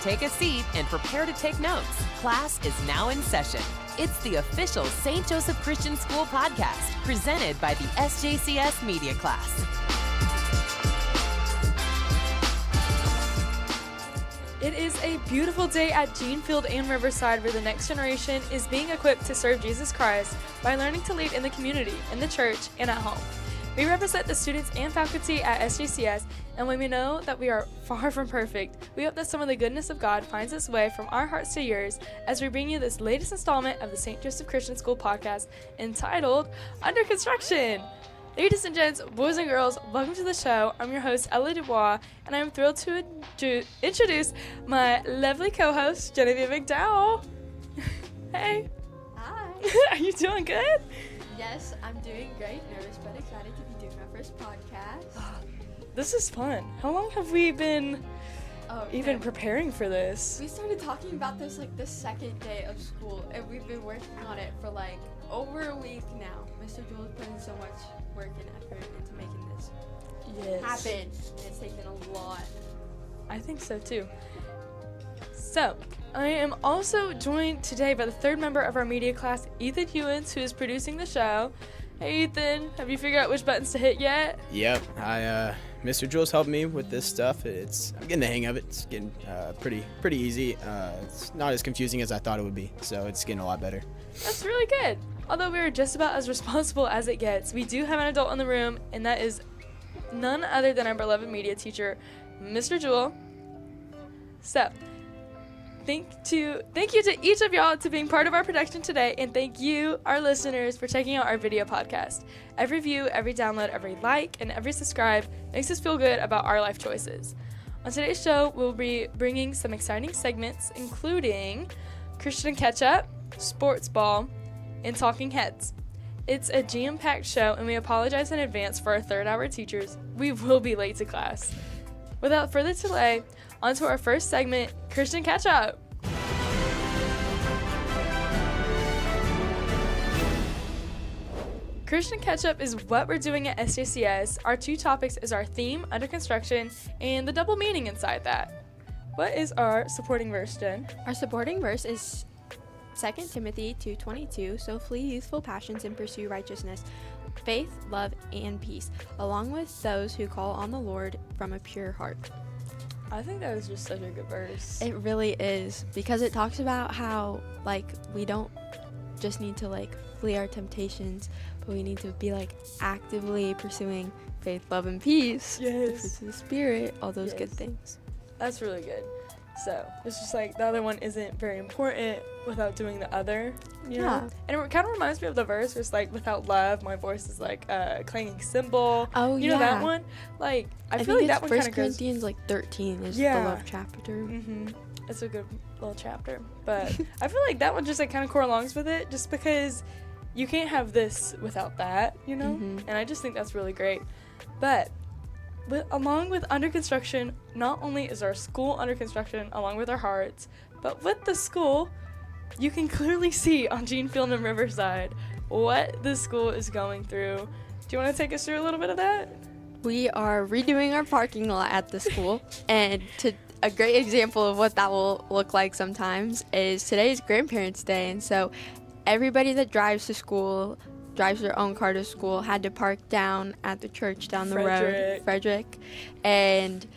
take a seat and prepare to take notes. Class is now in session. It's the official St. Joseph Christian School podcast, presented by the SJCS Media Class. It is a beautiful day at Gene Field and Riverside, where the next generation is being equipped to serve Jesus Christ by learning to lead in the community, in the church, and at home. We represent the students and faculty at SJCS, and when we know that we are far from perfect, we hope that some of the goodness of God finds its way from our hearts to yours as we bring you this latest installment of the St. Joseph Christian School podcast entitled Under Construction. Ladies and gents, boys and girls, welcome to the show. I'm your host, Ella Dubois, and I'm thrilled to introduce my lovely co-host, Genevieve McDowell. Hey. Hi. Are you doing good? Yes, I'm doing great. Nervous but excited to be doing my first podcast. This is fun. How long have we been preparing for this? We started talking about this like the second day of school, and we've been working on it for like over a week now. Mr. Jules putting so much work and effort into making this happen, and it's taken a lot. I think so too. So, I am also joined today by the third member of our media class, Ethan Hewins, who is producing the show. Hey Ethan, have you figured out which buttons to hit yet? Yep, Mr. Jules helped me with this stuff. I'm getting the hang of it. It's getting pretty easy. It's not as confusing as I thought it would be, so it's getting a lot better. That's really good. Although we're just about as responsible as it gets, we do have an adult in the room, and that is none other than our beloved media teacher, Mr. Jewell. So, thank you to each of y'all to being part of our production today, and thank you, our listeners, for checking out our video podcast. Every view, every download, every like, and every subscribe makes us feel good about our life choices. On today's show, we'll be bringing some exciting segments, including Christian Catch-Up, Sports Ball, and Talking Heads. It's a jam-packed show, and we apologize in advance for our third-hour teachers. We will be late to class. Without further delay, on to our first segment, Christian Catch-Up. Christian Catch-Up is what we're doing at SJCS. Our two topics is our theme, under construction, and the double meaning inside that. What is our supporting verse, Jen? Our supporting verse is 2 Timothy 2:22, so flee youthful passions and pursue righteousness, faith, love, and peace, along with those who call on the Lord from a pure heart. I think that was just such a good verse. It really is, because it talks about how, like, we don't just need to, like, flee our temptations, but we need to be, like, actively pursuing faith, love, and peace. Yes. The fruits of the Spirit, all those good Yes. things. That's really good. So, it's just like the other one isn't very important without doing the other, you know? And it kind of reminds me of the verse where it's like, without love, my voice is like a clanging cymbal. Oh, you know that one? Like, I feel think like that it's one 1 kind of goes... Corinthians, like, 13 is Yeah. the love chapter. Mm-hmm. It's a good little chapter. But I feel like that one just like kind of correlates with it, just because you can't have this without that, you know? Mm-hmm. And I just think that's really great. But along with under construction, not only is our school under construction along with our hearts, but with the school, you can clearly see on Gene Field and Riverside what the school is going through. Do you want to take us through a little bit of that? We are redoing our parking lot at the school, and a great example of what that will look like sometimes is today's Grandparents' Day, and so everybody that drives to school, drives their own car to school, had to park down at the church down the road, Frederick, and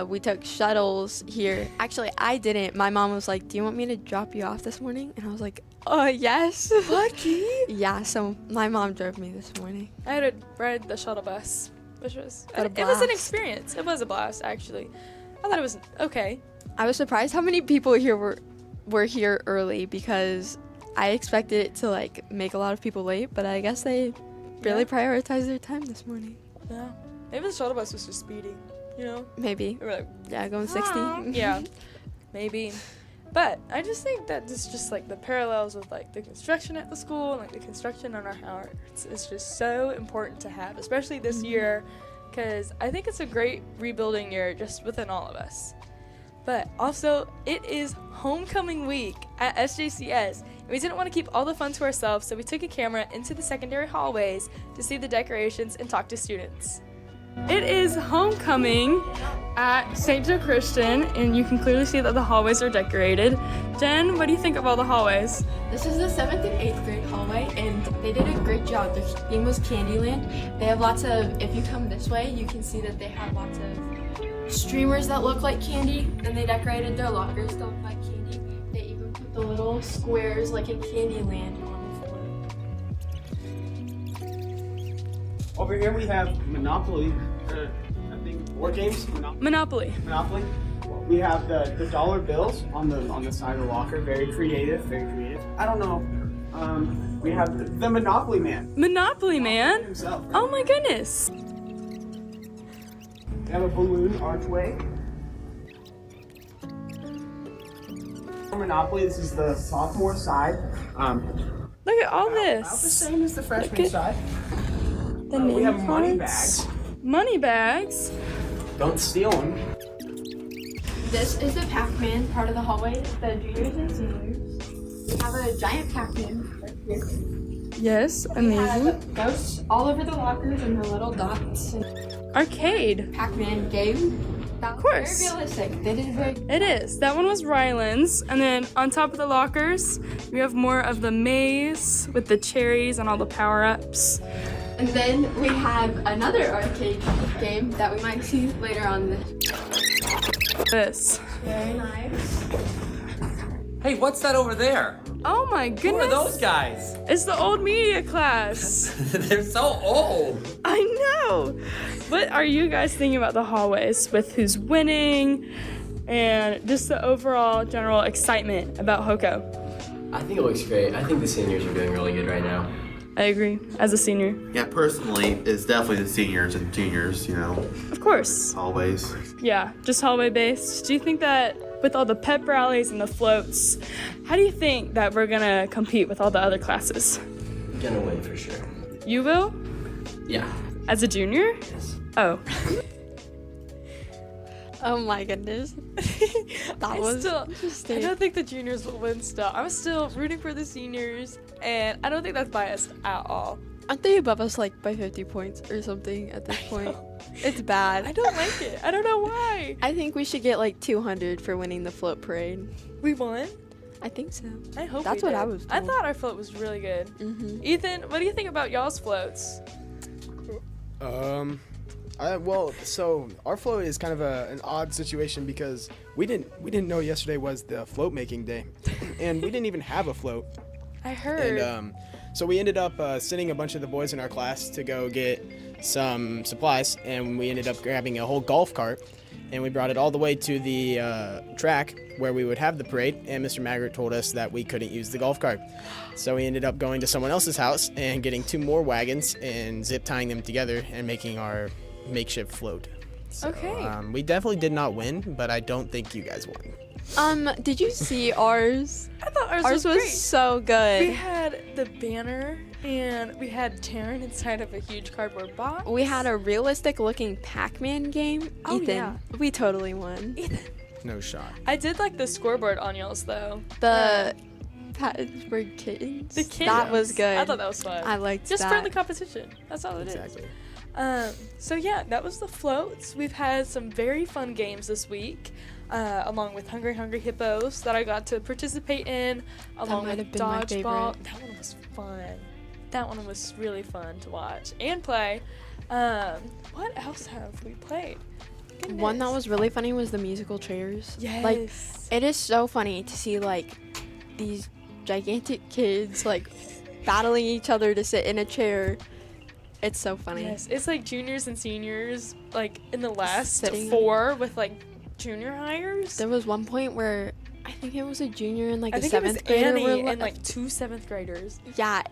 we took shuttles here. Actually, I didn't. My mom was like, do you want me to drop you off this morning? And I was like, yes. Lucky. Yeah, so my mom drove me this morning. I had to ride the shuttle bus, which was, What a it was an blast. experience. It was a blast, actually. I thought it was okay. I was surprised how many people here were here early, because I expected it to like make a lot of people late, but I guess they really prioritized their time this morning. Yeah. Maybe the shuttle bus was just speeding, you know? Maybe. We were like, Yeah, going 60. yeah, maybe. But I just think that this just like the parallels with like the construction at the school and like the construction on our hearts is just so important to have, especially this year, because I think it's a great rebuilding year just within all of us. But also, it is homecoming week at SJCS, and we didn't want to keep all the fun to ourselves, so we took a camera into the secondary hallways to see the decorations and talk to students. It is homecoming at St. Joe Christian, and you can clearly see that the hallways are decorated. Jen, what do you think of all the hallways? This is the 7th and 8th grade hallway, and they did a great job. Their theme was Candyland. They have lots of, if you come this way, you can see that they have lots of streamers that look like candy, and they decorated their lockers to look like candy. They even put the little squares like in Candyland on the floor. Over here we have Monopoly. I think board games. Monopoly. Monopoly. We have the dollar bills on the side of the locker. Very creative. Very creative. I don't know. We have the Monopoly Man. Monopoly Man? Himself. Oh my goodness. We have a balloon archway. For Monopoly, this is the sophomore side. Look at all About the this. same as the freshman at side. The We have name money cards. bags. Money bags. Don't steal them. This is the Pac-Man part of the hallway, the juniors and seniors. We have a giant Pac-Man right here. Yes, We amazing. have ghosts all over the lockers and the little dots. Arcade. Pac-Man game. That was course. very realistic. They did a very It is. That one was Ryland's. And then on top of the lockers, we have more of the maze with the cherries and all the power-ups. And then we have another arcade game that we might see later on. This. Very nice. Hey, what's that over there? Oh my Who goodness. are those guys? It's the old media class. They're so old. I know. What are you guys thinking about the hallways with who's winning and just the overall general excitement about HOCO? I think it looks great. I think the seniors are doing really good right now. I agree, as a senior. Yeah, personally, it's definitely the seniors and juniors, you know, Of course. always. Yeah, just hallway based. Do you think that with all the pep rallies and the floats, how do you think that we're gonna compete with all the other classes? Gonna win for sure. You will? Yeah. As a junior? Yes. Oh. Oh my goodness. That was I interesting. don't think the juniors will win still. I'm still rooting for the seniors, and I don't think that's biased at all. Aren't they above us like by 50 points or something at this point? It's bad. I don't like it. I don't know why. I think we should get like 200 for winning the float parade. We won? I think so. I hope That's we what did. I was I told. thought our float was really good. Mm-hmm. Ethan, what do you think about y'all's floats? So our float is kind of an odd situation because we didn't know yesterday was the float making day, and we didn't even have a float. I heard. And so we ended up sending a bunch of the boys in our class to go get some supplies, and we ended up grabbing a whole golf cart, and we brought it all the way to the track where we would have the parade, and Mr. Maggart told us that we couldn't use the golf cart. So we ended up going to someone else's house and getting 2 more wagons and zip tying them together and making our makeshift float. So, Okay. We definitely did not win, but I don't think you guys won. Did you see ours? I thought ours Ours was was great. so good. We had the banner, and we had Taryn inside of a huge cardboard box. We had a realistic looking Pac-Man game. Oh, Ethan, yeah. we totally won. No shot. I did like the scoreboard on y'all's, though. The Pattsburg Kittens. The kids. That was good. I thought that was fun. I liked Just that. friendly competition. That's all it is. Exactly. So yeah, that was the floats. We've had some very fun games this week, along with Hungry Hungry Hippos that I got to participate in, along might with have been my dodgeball. favorite. That one was fun. That one was really fun to watch and play. What else have we played? One that Goodness. was really funny was the musical chairs. Yes. Like, it is so funny to see like these gigantic kids like battling each other to sit in a chair. It's so funny. Yes, it's like juniors and seniors, like in the last Sitting- 4 with like junior hires. There was one point where I think it was a junior and like I a think it was 7th grader Annie were and like 2 7th graders. yeah.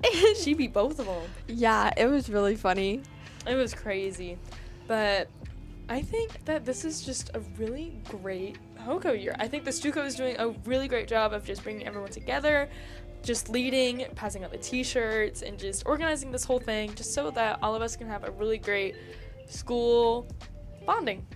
She beat both of them. Yeah, it was really funny. It was crazy. But I think that this is just a really great HOCO year. I think the Stuco is doing a really great job of just bringing everyone together, just leading, passing out the t-shirts, and just organizing this whole thing just so that all of us can have a really great school bonding.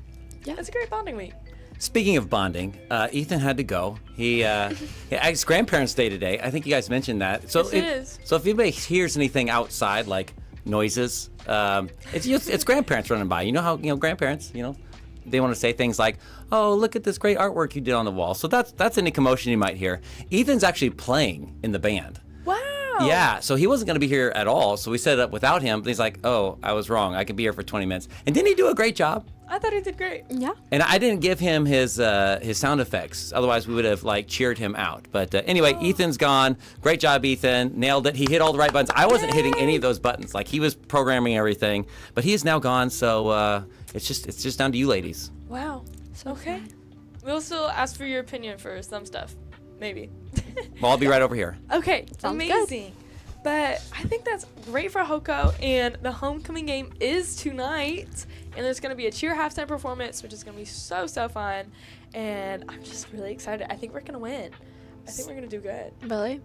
Yeah. It's a great bonding week. Speaking of bonding, Ethan had to go. It's Grandparents' Day today. I think you guys mentioned that. So Yes, it is. So if anybody hears anything outside, like noises. It's grandparents running by. You know how grandparents, they want to say things like, "Oh, look at this great artwork you did on the wall." So that's any commotion you might hear. Ethan's actually playing in the band. Wow. Yeah, so he wasn't going to be here at all. So we set it up without him. But he's like, "Oh, I was wrong. I could be here for 20 minutes." And didn't he do a great job? I thought he did great. Yeah. And I didn't give him his sound effects. Otherwise, we would have cheered him out. But anyway, Ethan's gone. Great job, Ethan. Nailed it. He hit all the right buttons. I wasn't hitting any of those buttons. He was programming everything. But he is now gone. So it's just down to you ladies. Wow. Okay. We'll still ask for your opinion for some stuff. Maybe. Well, I'll be right over here. Okay. Sounds Amazing. But I think that's great for Hoko, and the homecoming game is tonight, and there's going to be a cheer halftime performance, which is going to be so fun, and I'm just really excited. I think we're going to win. I think we're going to do good. Really?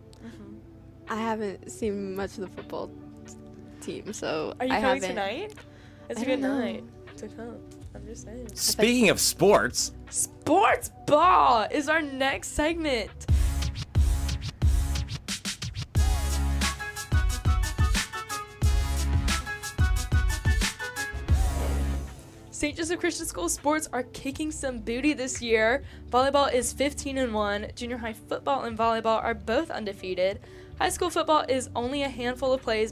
I haven't seen much of the football team, so Are you I coming haven't. tonight? It's a I good don't know. night to come. I'm just saying. Speaking of sports, Sports ball is our next segment. St. Joseph Christian School sports are kicking some booty this year. Volleyball is 15-1. Junior high football and volleyball are both undefeated. High school football is only a handful of plays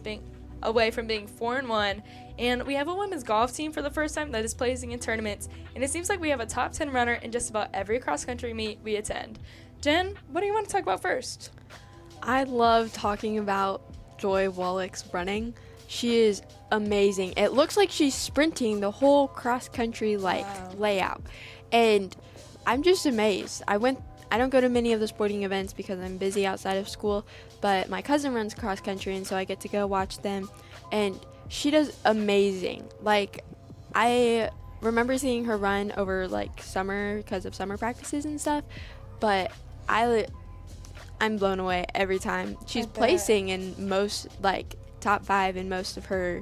away from being 4-1. And we have a women's golf team for the first time that is placing in tournaments. And it seems like we have a top 10 runner in just about every cross-country meet we attend. Jen, what do you want to talk about first? I love talking about Joy Wallach's running. She is amazing. It looks like she's sprinting the whole cross-country layout. And I'm just amazed. I don't go to many of the sporting events because I'm busy outside of school, but my cousin runs cross-country, and so I get to go watch them. And she does amazing. I remember seeing her run over summer because of summer practices and stuff, but I'm blown away every time. She's placing in most top 5 in most of her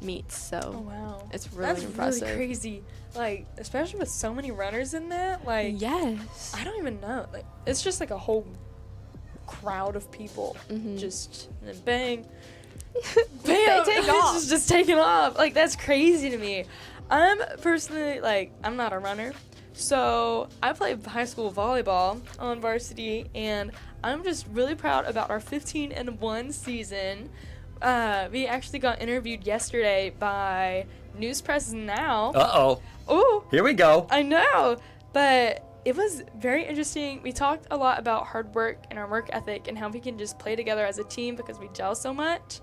meets, so Oh, wow. it's really impressive. That's really crazy. Especially with so many runners in that. Yes. I don't even know. It's just a whole crowd of people. Mm-hmm. Just and then bang. They Bam! take It's off. just taking off. That's crazy to me. I'm personally I'm not a runner. So I played high school volleyball on varsity, and I'm just really proud about our 15-1 season. We actually got interviewed yesterday by News Press Now. uh-oh, Ooh, here we go. I know, but it was very interesting. We talked a lot about hard work and our work ethic and how we can just play together as a team because we gel so much.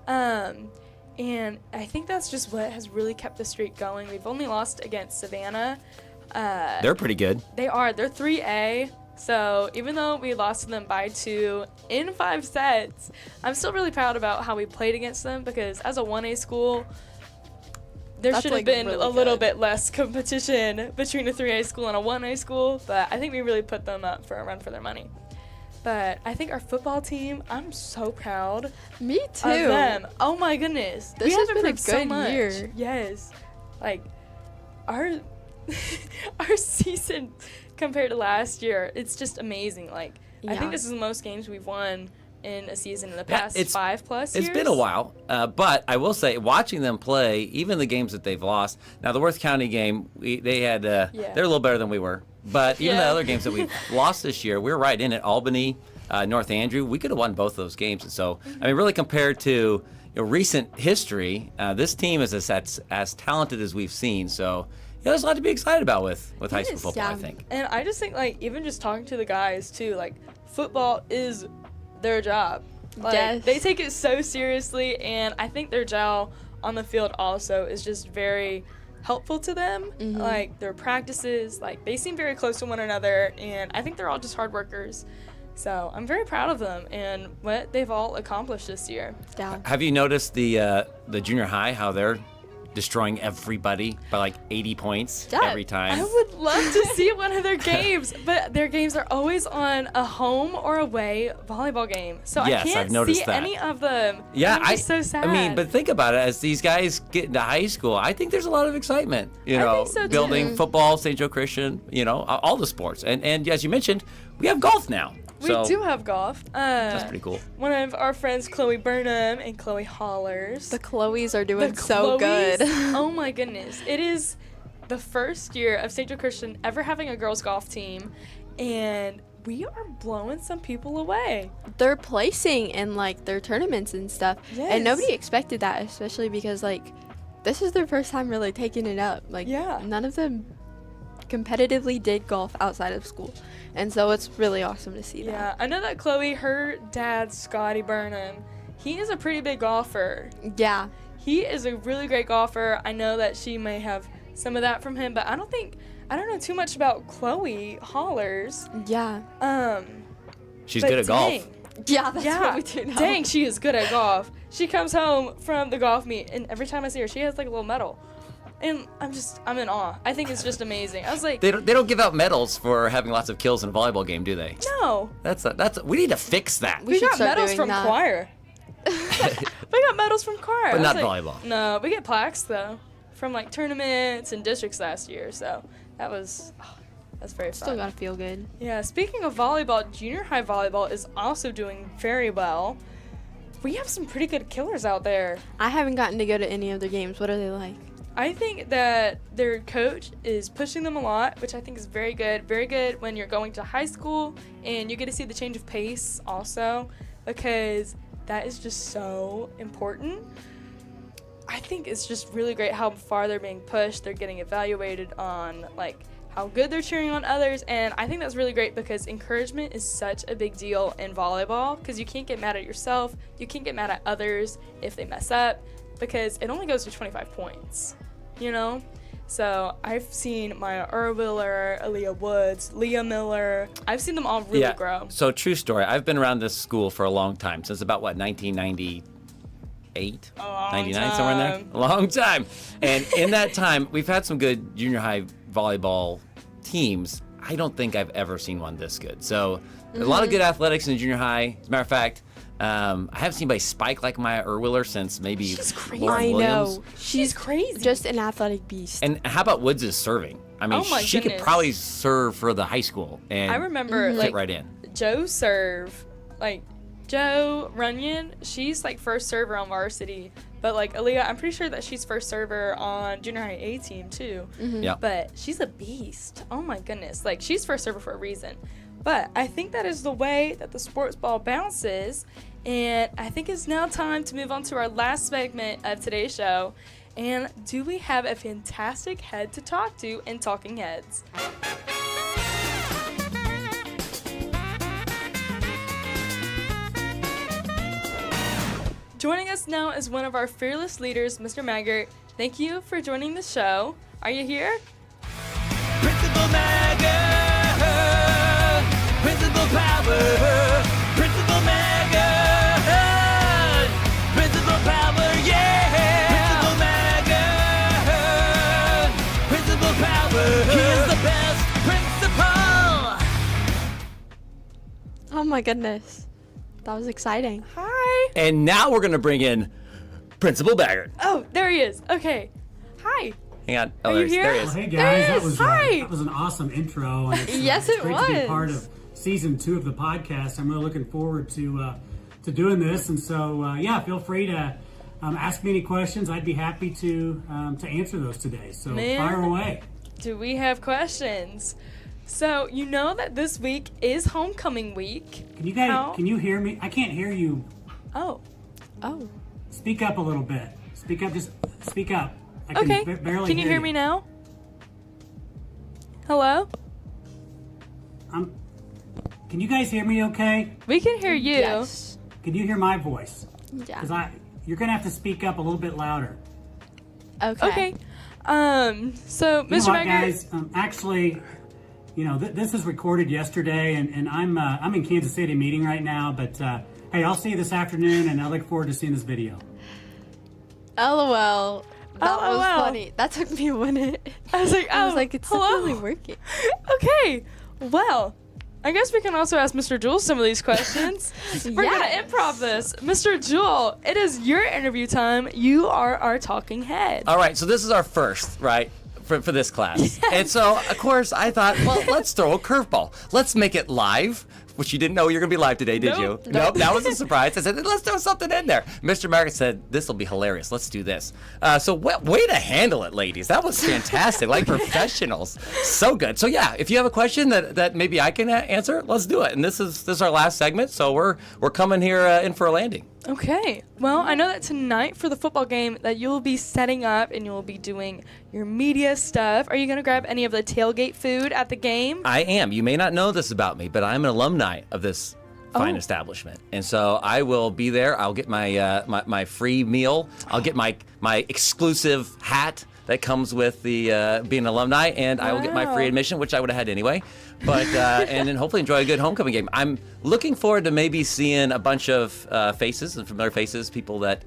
And I think that's just what has really kept the streak going. We've only lost against Savannah. They're pretty good. They are. They're 3A. So even though we lost to them by 2 in 5 sets, I'm still really proud about how we played against them because as a 1A school, there That's, should have been really a little good. bit less competition between a 3A school and a 1A school, but I think we really put them up for a run for their money. But I think our football team, I'm so proud Me too. of them. Oh my goodness. This we has have been a improved so good much. year. Yes. Our our season compared to last year, it's just amazing. I Yeah. think this is the most games we've won in a season in the Yeah, past it's- 5+ years. It's been a while, but I will say, watching them play, even the games that they've lost. Now, the Worth County game, they're a little better than we were. But even the Yeah. other games that we've lost this year, we're right in it. Albany, North Andrew, we could have won both those games. And so, I mean, really compared to recent history, this team is as talented as we've seen. So, there's a lot to be excited about with high school is, football, I yeah. think. And I just think even just talking to the guys too, football is their job. Yes. They take it so seriously, and I think their gel on the field also is just very helpful to them. Their practices, they seem very close to one another, and I think they're all just hard workers. So I'm very proud of them and what they've all accomplished this year. Yeah. Have you noticed the junior high, how they're destroying everybody by 80 points Yeah. every time? I would love to see one of their games, but their games are always on a home or away volleyball game. So Yes, I can't I've noticed see that. any of them. Yeah, I'm just so sad. I mean, but think about it. As these guys get into high school, I think there's a lot of excitement. I think so, too. Building football, St. Joe Christian, all the sports, and as you mentioned, we have golf now. We So do have golf. that's pretty cool. One of our friends, Chloe Burnham and Chloe Hollers. The Chloes are doing The so good. Chloes, oh my goodness. It is the first year of St. Joe Christian ever having a girls golf team, and we are blowing some people away. They're placing in like their tournaments and stuff, Yes. and nobody expected that, especially because like this is their first time really taking it up. Like Yeah. none of them competitively did golf outside of school, and so it's really awesome to see Yeah, I know that Chloe, her dad, Scotty Burnham, he is a pretty big golfer. that. Yeah, He is a really great golfer. I know that she may have some of that from him, but I don't know too much about Chloe Hollers. yeah, She's But good at golf. dang, yeah. That's yeah, what we do now. dang, she is good at golf. She comes home from the golf meet, and every time I see her, she has like a little medal. And I'm in awe. I think it's just amazing. I was like, They don't give out medals for having lots of kills in a volleyball game, do they? no. We need to fix that. We We should got start medals doing from that. choir. We got medals from choir. But I was not like, volleyball. No, we get plaques though from like tournaments and districts last year. So that's very Still fun. gotta feel good. Yeah, speaking of volleyball, junior high volleyball is also doing very well. We have some pretty good killers out there. I haven't gotten to go to any of their games. What are they like? I think that their coach is pushing them a lot, which I think is very good. Very good when you're going to high school and you get to see the change of pace also, because that is just so important. I think it's just really great how far they're being pushed. They're getting evaluated on like how good they're cheering on others, and I think that's really great because encouragement is such a big deal in volleyball, because you can't get mad at yourself, you can't get mad at others if they mess up, because it only goes to 25 points, you know? So I've seen Maya Erwiller, Aaliyah Woods, Leah Miller. I've seen them all really grow. So true story. I've been around this school for a long time, since about 1998, A long 99, somewhere in there. time. A long time. And in that time, we've had some good junior high volleyball teams. I don't think I've ever seen one this good. So a lot of good athletics in junior high. As a matter of fact, I haven't seen anybody spike like Maya Erwiller since maybe She's crazy. Lauren I Williams. know. She's crazy. Just an athletic beast. And how about Woods' serving? I mean, Oh my she could goodness. probably serve for the high school and I remember fit like right in. Joe serve, like Joe Runyon, she's like first server on varsity, but like Aaliyah, I'm pretty sure that she's first server on junior high A team too. Yeah. But she's a beast. Oh my goodness, like she's first server for a reason. But I think that is the way that the sports ball bounces, and I think it's now time to move on to our last segment of today's show. And do we have a fantastic head to talk to in Talking Heads? Joining us now is one of our fearless leaders, Mr. Maggart. Thank you for joining the show. Are you here? Principal Maggart, Principal Power, Principal Maggart, Principal Power, yeah. Principal Maggart, Principal Power, he is the best principal. Oh my goodness. That was exciting. Hi. And now we're going to bring in Principal Maggart. Oh, there he is. Okay. Hi. Hang on. Are you here? There he is. Well, hey There guys, he that is. was Hi. that was an awesome intro. And it's, Yes, it's it great to be was. part of season 2 of the podcast. I'm really looking forward to doing this, and so yeah, feel free to ask me any questions. I'd be happy to answer those today. So Man. fire away. Do we have questions? So, you know that this week is homecoming week. Can you guys? How- Can you hear me? I can't hear you. Oh, Oh. Speak up a little bit. Speak up. Just speak up. I can okay. barely Can you hear me now? Hello? Can you guys hear me? Okay. We can hear you. Yes. Can you hear my voice? Yeah. Because you're gonna have to speak up a little bit louder. Okay. Okay. So, You know Mr. what, Maggart, guys? Actually, you know, this is recorded yesterday, and I'm in Kansas City meeting right now. But hey, I'll see you this afternoon, and I look forward to seeing this video. LOL. That was LOL. funny. That took me a minute. I was like, oh, I was like, it's hello. not really working. Okay. Well, I guess we can also ask Mr. Jewel some of these questions. We're Yes. going to improv this. Mr. Jewel, it is your interview time. You are our talking head. All right, so this is our first, right, for this class. And so, of course, I thought, well, let's throw a curveball. Let's make it live which you didn't know you were going to be live today, did you? Nope, that was a surprise. I said, let's throw something in there. Mr. Maggart said, this will be hilarious. Let's do this. So way to handle it, ladies. That was fantastic, like professionals. So good. So yeah, if you have a question that maybe I can answer, let's do it. And this is our last segment, so we're coming here in for a landing. Okay. Well, I know that tonight for the football game that you'll be setting up and you'll be doing your media stuff. Are you going to grab any of the tailgate food at the game? I am. You may not know this about me, but I'm an alumni of this fine establishment. And so I will be there. I'll get my my free meal. I'll get my exclusive hat that comes with the being an alumni, and I will get my free admission, which I would have had anyway. But and then hopefully enjoy a good homecoming game. I'm looking forward to maybe seeing a bunch of faces and familiar faces, people that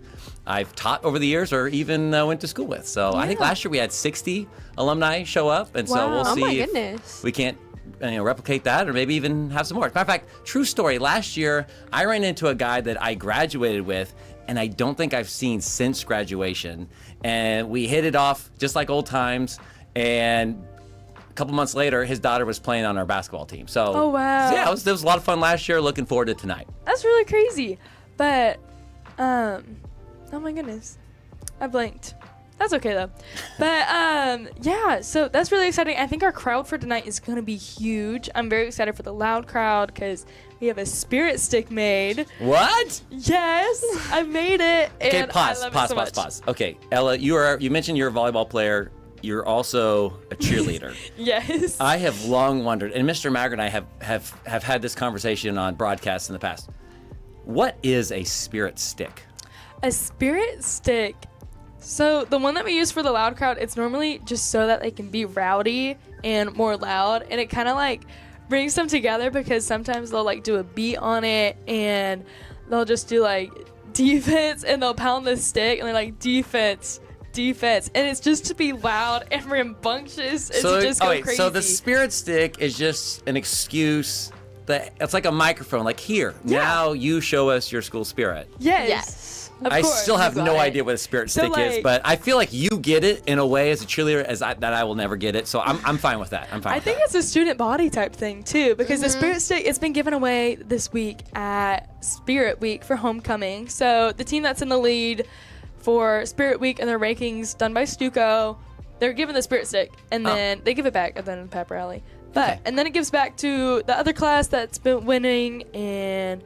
I've taught over the years or even went to school with. So I think last year we had 60 alumni show up, and so we'll see if we can't replicate that or maybe even have some more. As a matter of fact, true story, last year I ran into a guy that I graduated with, and I don't think I've seen since graduation. And we hit it off just like old times, and a couple months later, his daughter was playing on our basketball team. So, oh, wow. So yeah, it was a lot of fun last year. Looking forward to tonight. That's really crazy. But, oh my goodness. I blanked. That's okay, though. But, yeah, so that's really exciting. I think our crowd for tonight is going to be huge. I'm very excited for the loud crowd because we have a spirit stick made. What? Yes, I made it. Okay, and pause. Okay, Ella, you mentioned you're a volleyball player. You're also a cheerleader. Yes. I have long wondered, and Mr. Maggart and I have had this conversation on broadcasts in the past. What is a spirit stick? A spirit stick. So the one that we use for the loud crowd, it's normally just so that they can be rowdy and more loud, and it kind of like brings them together because sometimes they'll like do a beat on it and they'll just do like defense and they'll pound the stick and they're like defense, and it's just to be loud and rambunctious and to just go crazy. So the spirit stick is just an excuse that it's like a microphone, like here, now you show us your school spirit. Yes. I still have no idea what a spirit stick is, but I feel like you get it in a way as a cheerleader that I will never get it. So I'm fine with that. I think it's a student body type thing too, because the spirit stick, it's been given away this week at Spirit Week for homecoming. So the team that's in the lead for Spirit Week and their rankings done by Stuco, they're given the spirit stick and then they give it back at the end of the pep rally. But and then it gives back to the other class that's been winning, and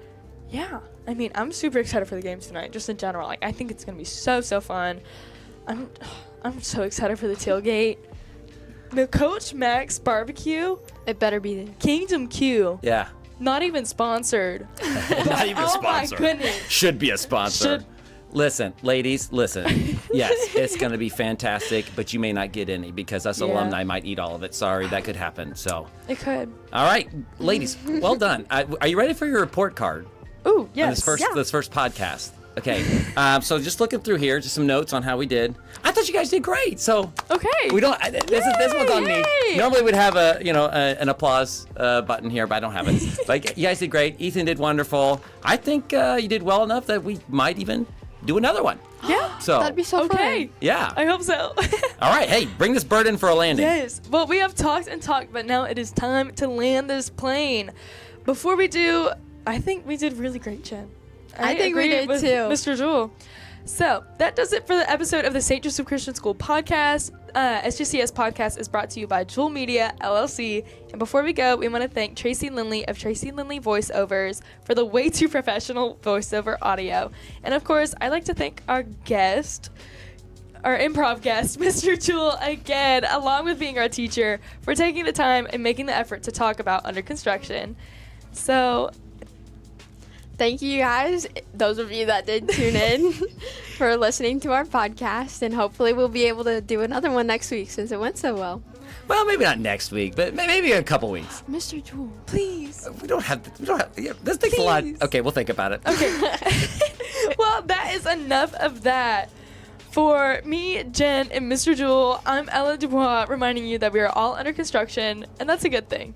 yeah. I mean, I'm super excited for the games tonight, just in general. Like, I think it's gonna be so fun. I'm so excited for the tailgate. The Coach Max barbecue. It better be the Kingdom Q. Yeah. Not even sponsored. Not even sponsored. Oh my goodness. Should be a sponsor. Listen, ladies, listen. Yes, it's going to be fantastic, but you may not get any because us alumni might eat all of it. Sorry, that could happen. So it could. All right, ladies, well done. Are you ready for your report card? Ooh, yes. This first podcast. Okay, so just looking through here, just some notes on how we did. I thought you guys did great. So we don't. This one's on me. Normally we'd have an applause button here, but I don't have it. But you guys did great. Ethan did wonderful. I think you did well enough that we might even do another one. Yeah. So that'd be so fun. Yeah. I hope so. All right. Hey, bring this bird in for a landing. Yes. Well, we have talked and talked, but now it is time to land this plane. Before we do, I think we did really great, Jen. I think we did with too. Mr. Jewell. So that does it for the episode of the St. Joseph Christian School podcast. SJCS podcast is brought to you by Jewel Media, LLC. And before we go, we want to thank Tracy Lindley of Tracy Lindley Voiceovers for the way too professional voiceover audio. And of course, I'd like to thank our guest, our improv guest, Mr. Jewell, again, along with being our teacher, for taking the time and making the effort to talk about under construction. So thank you guys, those of you that did tune in, for listening to our podcast, and hopefully we'll be able to do another one next week since it went so well. Well, maybe not next week, but maybe in a couple weeks. Mr. Jewell, please. We don't have. Yeah, this takes a lot. Okay, we'll think about it. Okay. Well, that is enough of that. For me, Jen, and Mr. Jewell, I'm Ella Dubois, reminding you that we are all under construction, and that's a good thing.